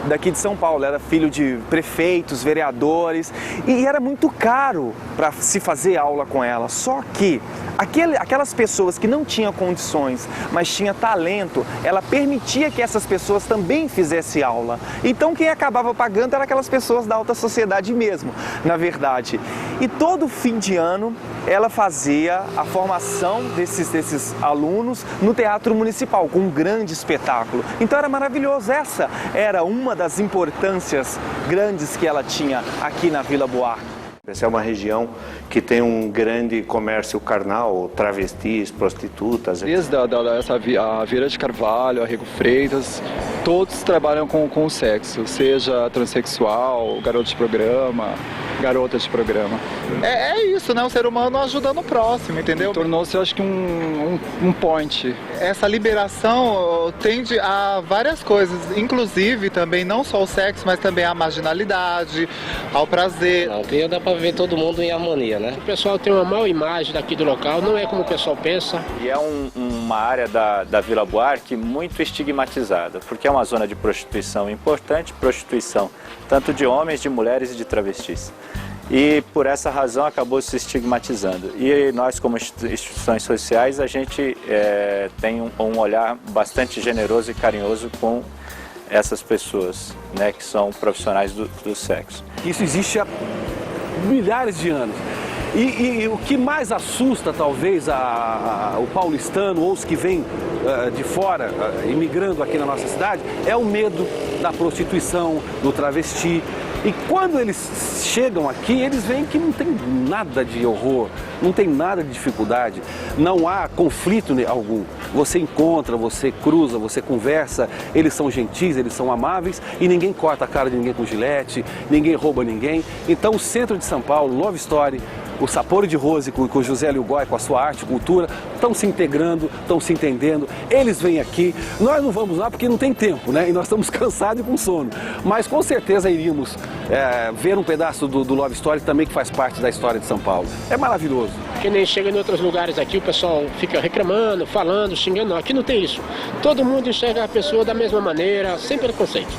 daqui de São Paulo, era filho de prefeitos, vereadores, e era muito caro para se fazer aula com ela. Só que aquelas pessoas que não tinham condições, mas tinham talento, ela permitia que essas pessoas também fizessem aula. Então quem acabava pagando eram aquelas pessoas da alta sociedade mesmo, na verdade. E todo fim de ano ela fazia a formação desses alunos no Teatro Municipal, com um grande espetáculo. Então era maravilhoso. Essa era uma das importâncias grandes que ela tinha aqui na Vila Buarque. Essa é uma região que tem um grande comércio carnal, travestis, prostitutas. Desde a Vieira de Carvalho, a Rego Freitas, todos trabalham com o sexo, seja transexual, garoto de programa, garota de programa. É isso, né? O ser humano ajudando o próximo, entendeu? Tornou-se, eu acho que um point. Essa liberação tende a várias coisas, inclusive também não só o sexo, mas também a marginalidade, ao prazer. Não, que dá para ver todo mundo em harmonia, né? O pessoal tem uma má imagem daqui do local, não é como o pessoal pensa. E é uma área da Vila Buarque muito estigmatizada, porque é uma zona de prostituição importante, prostituição tanto de homens, de mulheres e de travestis. E por essa razão acabou se estigmatizando. E nós, como instituições sociais, a gente tem um olhar bastante generoso e carinhoso com essas pessoas, né, que são profissionais do sexo. Isso existe há milhares de anos. E o que mais assusta, talvez, o paulistano ou os que vêm de fora, imigrando aqui na nossa cidade, é o medo da prostituição, do travesti. E quando eles chegam aqui, eles veem que não tem nada de horror, não tem nada de dificuldade, não há conflito algum. Você encontra, você cruza, você conversa, eles são gentis, eles são amáveis e ninguém corta a cara de ninguém com gilete, ninguém rouba ninguém. Então o centro de São Paulo, Love Story, o Sapori de Rose com o José Lugoi, com a sua arte e cultura, estão se integrando, estão se entendendo, eles vêm aqui, nós não vamos lá porque não tem tempo, né? E nós estamos cansados e com sono, mas com certeza iríamos ver um pedaço do Love Story também, que faz parte da história de São Paulo. É maravilhoso. Que nem chega em outros lugares aqui, o pessoal fica reclamando, falando, xingando, não, aqui não tem isso. Todo mundo enxerga a pessoa da mesma maneira, sem preconceito.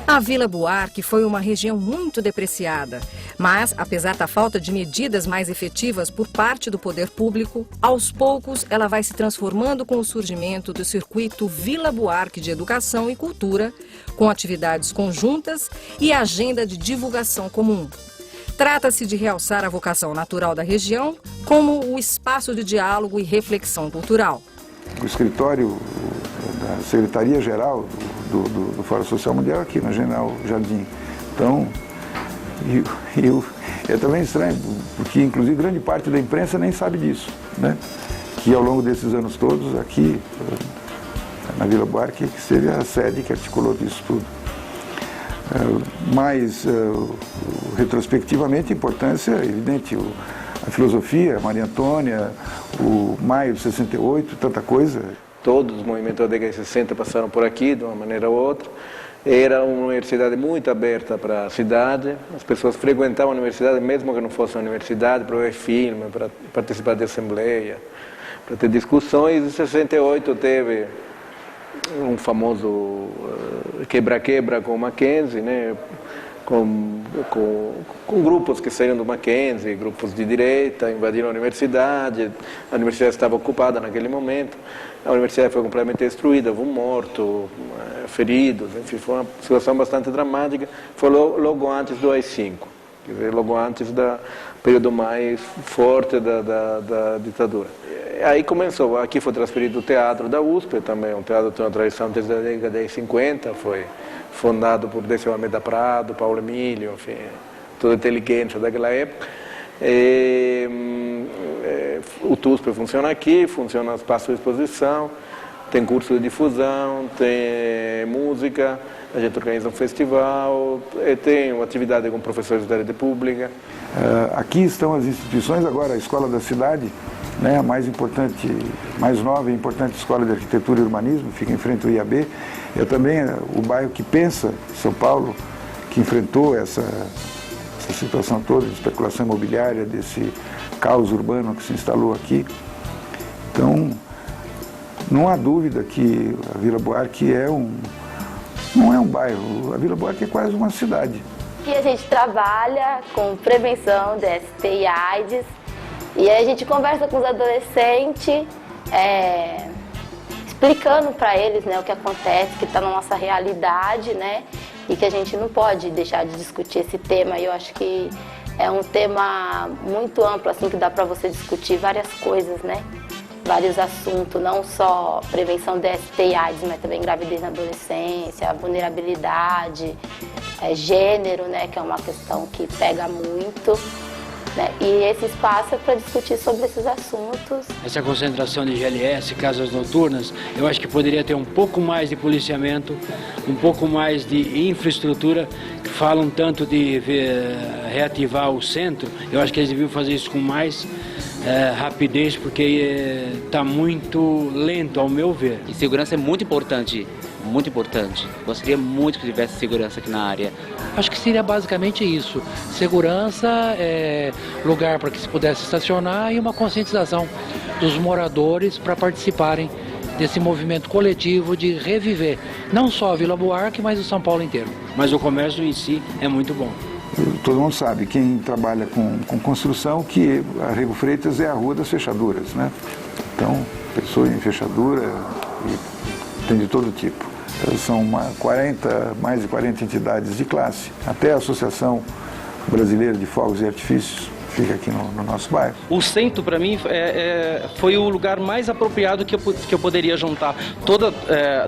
A Vila Buarque foi uma região muito depreciada, mas, apesar da falta de medidas mais efetivas por parte do poder público, aos poucos ela vai se transformando com o surgimento do circuito Vila Buarque de Educação e Cultura, com atividades conjuntas e agenda de divulgação comum. Trata-se de realçar a vocação natural da região como o espaço de diálogo e reflexão cultural. O escritório da Secretaria-Geral do Fórum Social Mundial aqui na General Jardim. Então, é também estranho, porque inclusive grande parte da imprensa nem sabe disso, né? Que ao longo desses anos todos, aqui na Vila Buarque, que seria a sede que articulou isso tudo. Mas, retrospectivamente, a importância é evidente. A filosofia, a Maria Antônia, o Maio de 68, tanta coisa. Todos os movimentos da década de 60 passaram por aqui, de uma maneira ou outra. Era uma universidade muito aberta para a cidade, as pessoas frequentavam a universidade mesmo que não fosse uma universidade, para ver filme, para participar de assembleia, para ter discussões. Em 68 teve um famoso quebra-quebra com o Mackenzie, né? Com grupos que saíram do Mackenzie, grupos de direita, invadiram a universidade estava ocupada naquele momento, a universidade foi completamente destruída, houve um morto, feridos, enfim, foi uma situação bastante dramática, foi logo antes do AI-5, quer dizer, logo antes do período mais forte da ditadura. Aí começou, aqui foi transferido o teatro da USP, também um teatro que tem uma tradição desde a década de 50, foi fundado por Décio Almeida Prado, Paulo Emílio, enfim, toda a inteligência daquela época. O TUSP funciona aqui, funciona no espaço de exposição, tem curso de difusão, tem música, a gente organiza um festival, tem uma atividade com professores da rede pública. Aqui estão as instituições, agora a Escola da Cidade, né, a mais importante, mais nova e importante escola de arquitetura e urbanismo, fica em frente ao IAB. É também o bairro que pensa, São Paulo, que enfrentou essa situação toda de especulação imobiliária, desse caos urbano que se instalou aqui. Então, não há dúvida que a Vila Buarque não é um bairro, a Vila Buarque é quase uma cidade. Aqui a gente trabalha com prevenção de ST e AIDS, e aí a gente conversa com os adolescentes, explicando para eles, né, o que acontece, que está na nossa realidade, né, e que a gente não pode deixar de discutir esse tema. E eu acho que é um tema muito amplo, assim, que dá para você discutir várias coisas, né, vários assuntos, não só prevenção de ST e AIDS, mas também gravidez na adolescência, vulnerabilidade, gênero, né, que é uma questão que pega muito. Né? E esse espaço é para discutir sobre esses assuntos. Essa concentração de GLS, casas noturnas, eu acho que poderia ter um pouco mais de policiamento, um pouco mais de infraestrutura. Falam tanto de reativar o centro, eu acho que eles deviam fazer isso com mais rapidez, porque está muito lento, ao meu ver. E segurança é muito importante. Muito importante. Gostaria muito que tivesse segurança aqui na área. Acho que seria basicamente isso. Segurança, lugar para que se pudesse estacionar e uma conscientização dos moradores para participarem desse movimento coletivo de reviver não só a Vila Buarque, mas o São Paulo inteiro. Mas o comércio em si é muito bom. Todo mundo sabe, quem trabalha com construção, que a Rego Freitas é a Rua das Fechaduras, né? Então, pessoa em fechadura, tem de todo tipo. São mais de 40 entidades de classe, até a Associação Brasileira de Fogos e Artifícios fica aqui no nosso bairro. O centro, para mim, foi o lugar mais apropriado que eu poderia juntar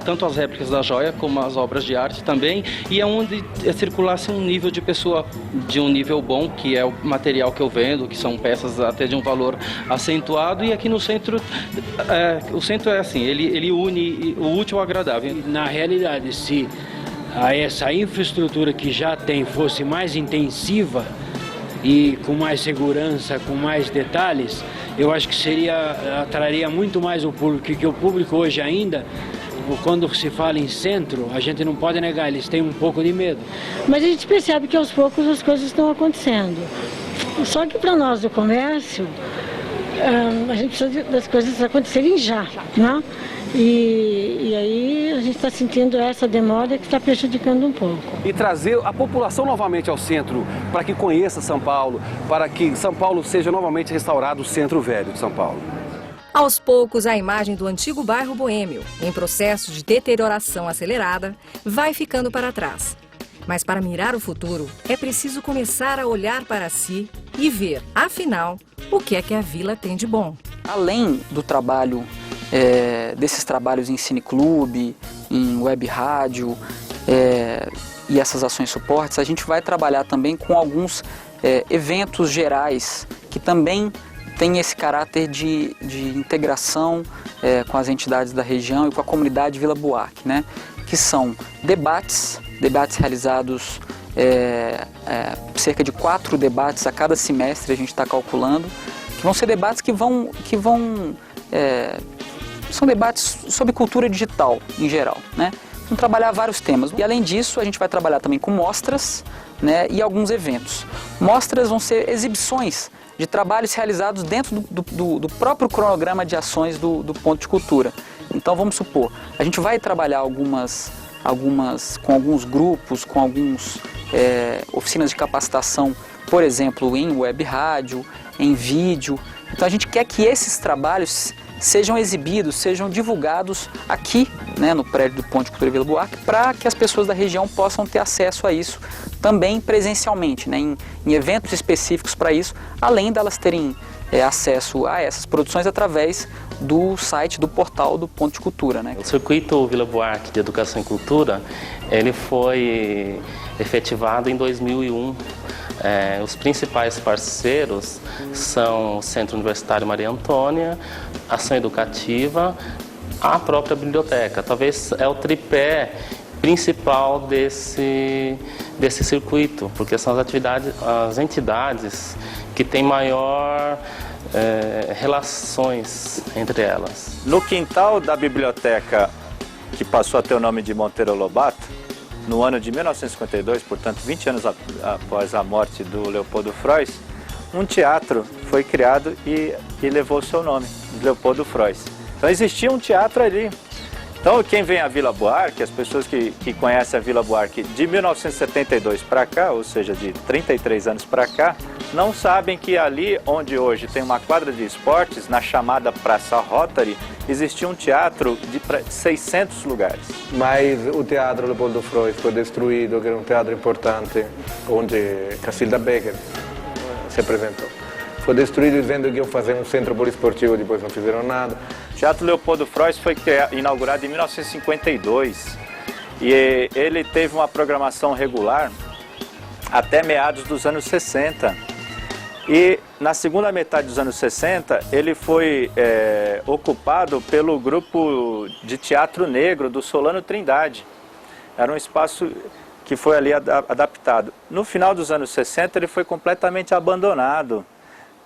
tanto as réplicas da joia como as obras de arte também, e é onde circulasse um nível de pessoa de um nível bom, que é o material que eu vendo, que são peças até de um valor acentuado, e aqui no centro, o centro é assim, ele une o útil ao agradável. Na realidade, se essa infraestrutura que já tem fosse mais intensiva, e com mais segurança, com mais detalhes, eu acho que atraria muito mais o público, que o público hoje ainda, quando se fala em centro, a gente não pode negar, eles têm um pouco de medo. Mas a gente percebe que aos poucos as coisas estão acontecendo. Só que para nós do comércio, a gente precisa das coisas acontecerem já, né? E aí a gente está sentindo essa demora que está prejudicando um pouco. E trazer a população novamente ao centro, para que conheça São Paulo, para que São Paulo seja novamente restaurado o centro velho de São Paulo. Aos poucos, a imagem do antigo bairro boêmio, em processo de deterioração acelerada, vai ficando para trás. Mas para mirar o futuro, é preciso começar a olhar para si e ver, afinal, o que é que a vila tem de bom. Além do trabalho, desses trabalhos em cineclube, em web rádio e essas ações suportes, a gente vai trabalhar também com alguns eventos gerais que também têm esse caráter de integração com as entidades da região e com a comunidade Vila Buarque, né? Que são debates realizados, cerca de 4 debates a cada semestre a gente está calculando, que vão ser debates são debates sobre cultura digital em geral, né? Vamos trabalhar vários temas. E além disso, a gente vai trabalhar também com mostras, né, e alguns eventos. Mostras vão ser exibições de trabalhos realizados dentro do próprio cronograma de ações do Ponto de Cultura. Então vamos supor, a gente vai trabalhar com alguns grupos, com algumas oficinas de capacitação, por exemplo, em web rádio, em vídeo. Então a gente quer que esses trabalhos sejam exibidos, sejam divulgados aqui, né, no prédio do Ponto de Cultura Vila Buarque, para que as pessoas da região possam ter acesso a isso também presencialmente, né, em eventos específicos para isso, além delas terem acesso a essas produções através do site, do portal do Ponto de Cultura, né? O Circuito Vila Buarque de Educação e Cultura, ele foi efetivado em 2001. Os principais parceiros são o Centro Universitário Maria Antônia, Ação Educativa, a própria biblioteca. Talvez é o tripé principal desse circuito, porque são as entidades que têm maior relações entre elas. No quintal da biblioteca, que passou a ter o nome de Monteiro Lobato, no ano de 1952, portanto 20 anos após a morte do Leopoldo Frois, um teatro foi criado e levou o seu nome, Leopoldo Frois. Então existia um teatro ali. Então quem vem à Vila Buarque, as pessoas que conhecem a Vila Buarque de 1972 para cá, ou seja, de 33 anos para cá, não sabem que ali onde hoje tem uma quadra de esportes, na chamada Praça Rotary, existia um teatro de 600 lugares. Mas o teatro Leopoldo Frois foi destruído, que era um teatro importante, onde Cacilda Becker se apresentou. Foi destruído dizendo que iam fazer um centro poliesportivo, depois não fizeram nada. O Teatro Leopoldo Frois foi inaugurado em 1952 e ele teve uma programação regular até meados dos anos 60. E na segunda metade dos anos 60 ele foi ocupado pelo grupo de teatro negro do Solano Trindade. Era um espaço que foi ali adaptado. No final dos anos 60 ele foi completamente abandonado.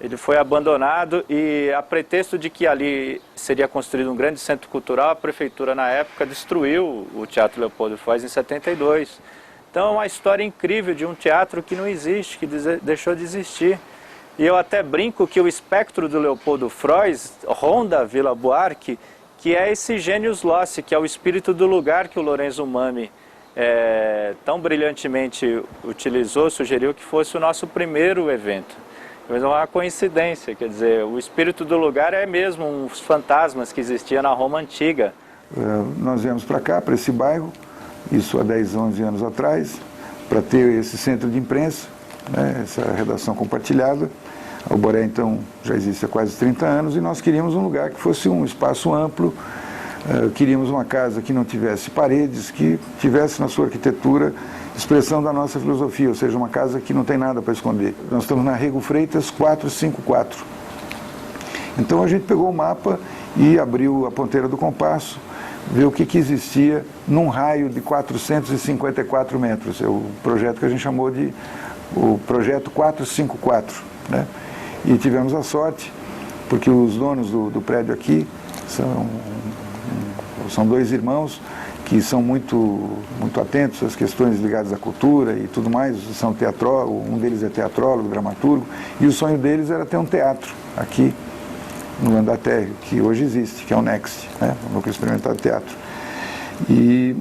Ele foi abandonado e, a pretexto de que ali seria construído um grande centro cultural, a prefeitura, na época, destruiu o Teatro Leopoldo Frois em 72. Então, é uma história incrível de um teatro que não existe, que deixou de existir. E eu até brinco que o espectro do Leopoldo Frois ronda a Vila Buarque, que é esse genius loci, que é o espírito do lugar que o Lorenzo Mami tão brilhantemente utilizou, sugeriu que fosse o nosso primeiro evento. Mas é uma coincidência, quer dizer, o espírito do lugar é mesmo uns fantasmas que existiam na Roma Antiga. Nós viemos para cá, para esse bairro, isso há 10, 11 anos atrás, para ter esse centro de imprensa, né, essa redação compartilhada. O Boré, então, já existe há quase 30 anos e nós queríamos um lugar que fosse um espaço amplo, queríamos uma casa que não tivesse paredes, que tivesse na sua arquitetura expressão da nossa filosofia, ou seja, uma casa que não tem nada para esconder. Nós estamos na Rego Freitas 454. Então a gente pegou o mapa e abriu a ponteira do compasso, viu o que existia num raio de 454 metros. É o projeto que a gente chamou de o Projeto 454. Né? E tivemos a sorte, porque os donos do prédio aqui são dois irmãos que são muito atentos às questões ligadas à cultura e tudo mais, um deles é teatrólogo, dramaturgo, e o sonho deles era ter um teatro aqui no andar térreo, que hoje existe, que é o Next, né? O Núcleo Experimental de Teatro. E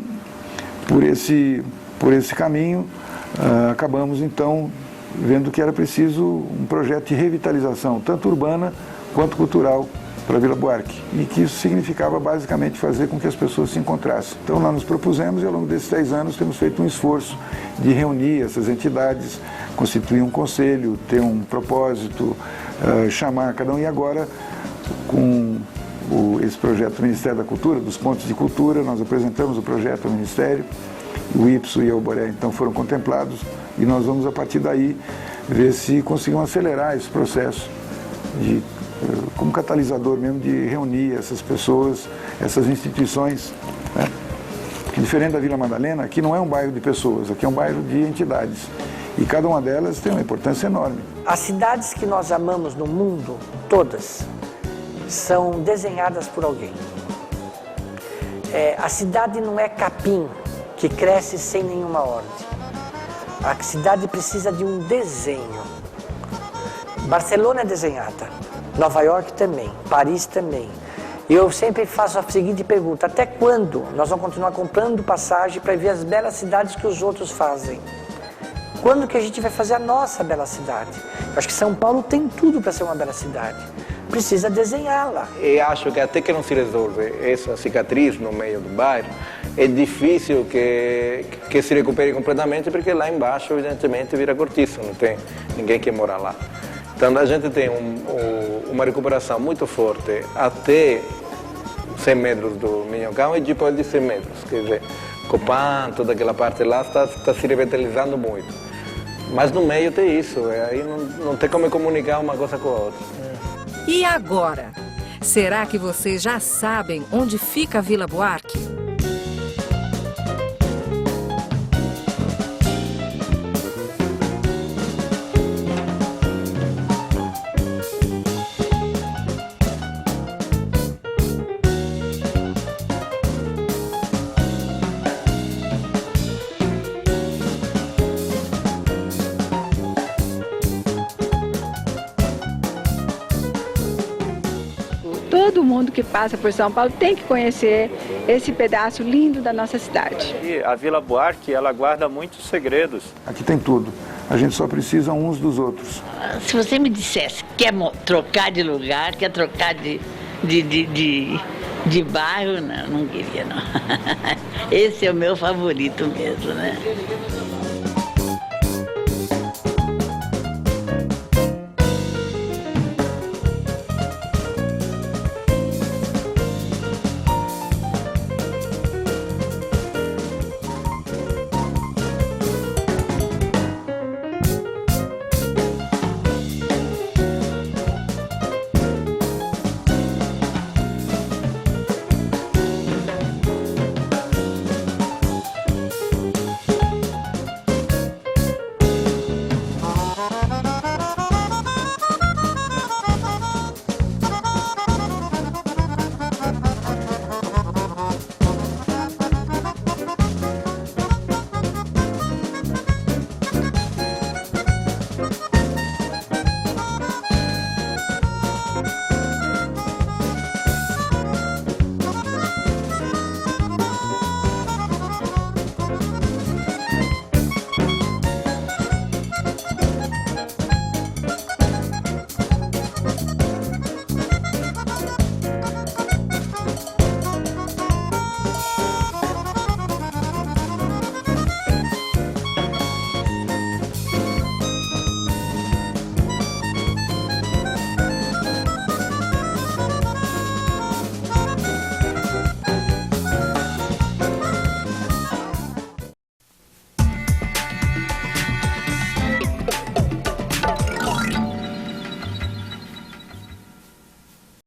por esse caminho, acabamos então vendo que era preciso um projeto de revitalização, tanto urbana quanto cultural, para a Vila Buarque, e que isso significava basicamente fazer com que as pessoas se encontrassem. Então nós nos propusemos e ao longo desses 10 anos temos feito um esforço de reunir essas entidades, constituir um conselho, ter um propósito, chamar cada um, e agora com esse projeto do Ministério da Cultura, dos pontos de cultura, nós apresentamos o projeto ao Ministério, o IPSO e o Boré então foram contemplados e nós vamos a partir daí ver se conseguimos acelerar esse processo como catalisador mesmo de reunir essas pessoas, essas instituições, né? Porque diferente da Vila Madalena, aqui não é um bairro de pessoas, aqui é um bairro de entidades e cada uma delas tem uma importância enorme. As cidades que nós amamos no mundo, todas, são desenhadas por alguém. A cidade não é capim que cresce sem nenhuma ordem. A cidade precisa de um desenho. Barcelona é desenhada, Nova York também, Paris também. Eu sempre faço a seguinte pergunta: até quando nós vamos continuar comprando passagem para ver as belas cidades que os outros fazem? Quando que a gente vai fazer a nossa bela cidade? Eu acho que São Paulo tem tudo para ser uma bela cidade. Precisa desenhá-la. E acho que até que não se resolve essa cicatriz no meio do bairro, é difícil que se recupere completamente, porque lá embaixo, evidentemente, vira cortiço, não tem ninguém que mora lá. Então a gente tem uma recuperação muito forte até 100 metros do Minhocão e depois de 100 metros. Quer dizer, Copan, toda aquela parte lá está se revitalizando muito. Mas no meio tem isso, aí não tem como comunicar uma coisa com a outra. E agora? Será que vocês já sabem onde fica a Vila Buarque? Todo mundo que passa por São Paulo tem que conhecer esse pedaço lindo da nossa cidade. E a Vila Buarque, ela guarda muitos segredos. Aqui tem tudo. A gente só precisa uns dos outros. Se você me dissesse que quer trocar de lugar, quer trocar de bairro, não queria não. Esse é o meu favorito mesmo, né?